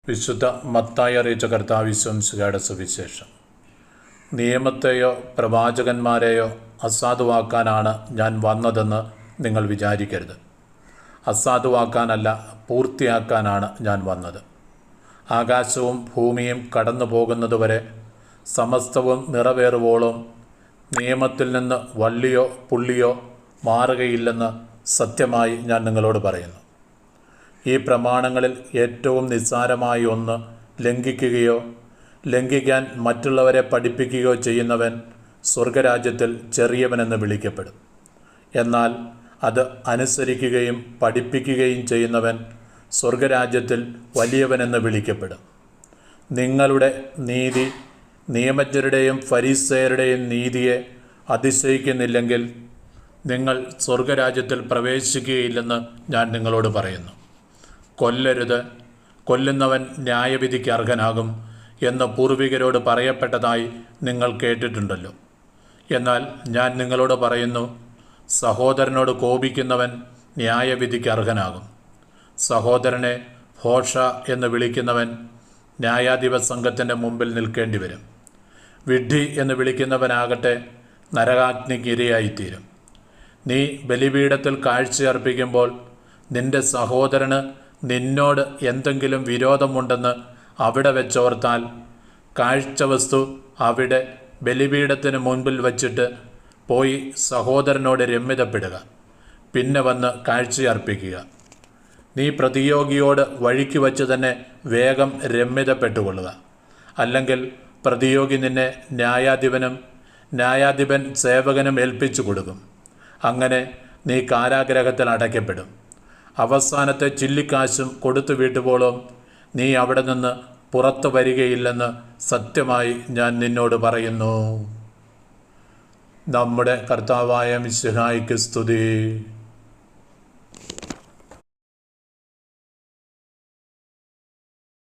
വിശുദ്ധ മത്തായി അറിയിച്ച കർത്താവിശ്വംസികയുടെ സുവിശേഷം. നിയമത്തെയോ പ്രവാചകന്മാരെയോ അസാധുവാക്കാനാണ് ഞാൻ വന്നതെന്ന് നിങ്ങൾ വിചാരിക്കരുത്. അസാധുവാക്കാനല്ല, പൂർത്തിയാക്കാനാണ് ഞാൻ വന്നത്. ആകാശവും ഭൂമിയും കടന്നു പോകുന്നതുവരെ സമസ്തവും നിറവേറുവോളം നിയമത്തിൽ നിന്ന് വള്ളിയോ പുള്ളിയോ മാറുകയില്ലെന്ന് സത്യമായി ഞാൻ നിങ്ങളോട് പറയുന്നു. ഈ പ്രമാണങ്ങളിൽ ഏറ്റവും നിസ്സാരമായ ഒന്ന് ലംഘിക്കുകയോ ലംഘിക്കാൻ മറ്റുള്ളവരെ പഠിപ്പിക്കുകയോ ചെയ്യുന്നവൻ സ്വർഗരാജ്യത്തിൽ ചെറിയവനെന്ന് വിളിക്കപ്പെടും. എന്നാൽ അത് അനുസരിക്കുകയും പഠിപ്പിക്കുകയും ചെയ്യുന്നവൻ സ്വർഗരാജ്യത്തിൽ വലിയവനെന്ന് വിളിക്കപ്പെടും. നിങ്ങളുടെ നീതി നിയമജ്ഞരുടെയും ഫരീസയരുടെയും നീതിയെ അതിശയിക്കുന്നില്ലെങ്കിൽ നിങ്ങൾ സ്വർഗരാജ്യത്തിൽ പ്രവേശിക്കുകയില്ലെന്ന് ഞാൻ നിങ്ങളോട് പറയുന്നു. കൊല്ലരുത്, കൊല്ലുന്നവൻ ന്യായവിധിക്ക് അർഹനാകും എന്ന് പൂർവികരോട് പറയപ്പെട്ടതായി നിങ്ങൾ കേട്ടിട്ടുണ്ടല്ലോ. എന്നാൽ ഞാൻ നിങ്ങളോട് പറയുന്നു, സഹോദരനോട് കോപിക്കുന്നവൻ ന്യായവിധിക്ക് അർഹനാകും. സഹോദരനെ ഭോഷ എന്ന് വിളിക്കുന്നവൻ ന്യായാധിപ സംഘത്തിൻ്റെ മുമ്പിൽ നിൽക്കേണ്ടി വരും. വിഡ്ഢി എന്ന് വിളിക്കുന്നവനാകട്ടെ നരകാഗ്നിക്ക് ഇരയായിത്തീരും. നീ ബലിപീഠത്തിൽ കാഴ്ചയർപ്പിക്കുമ്പോൾ നിന്റെ സഹോദരന് നിന്നോട് എന്തെങ്കിലും വിരോധമുണ്ടെന്ന് അവിടെ വെച്ചോർത്താൽ കാഴ്ചവസ്തു അവിടെ ബലിപീഠത്തിന് മുൻപിൽ വച്ചിട്ട് പോയി സഹോദരനോട് രമ്യതപ്പെടുക, പിന്നെ വന്ന് കാഴ്ചയർപ്പിക്കുക. നീ പ്രതിയോഗിയോട് വഴിക്ക് വച്ച് തന്നെ വേഗം രമ്യതപ്പെട്ടുകൊള്ളുക. അല്ലെങ്കിൽ പ്രതിയോഗി നിന്നെ ന്യായാധിപൻ സേവകനും ഏൽപ്പിച്ചു കൊടുക്കും. അങ്ങനെ നീ കാരാഗ്രഹത്തിൽ അടയ്ക്കപ്പെടും. അവസാനത്തെ ചില്ലിക്കാശും കൊടുത്തു വീട്ടുമ്പോഴും നീ അവിടെ നിന്ന് പുറത്തു വരികയില്ലെന്ന് സത്യമായി ഞാൻ നിന്നോട് പറയുന്നു. നമ്മുടെ കർത്താവായ മിശിഹായ്ക്ക് സ്തുതി.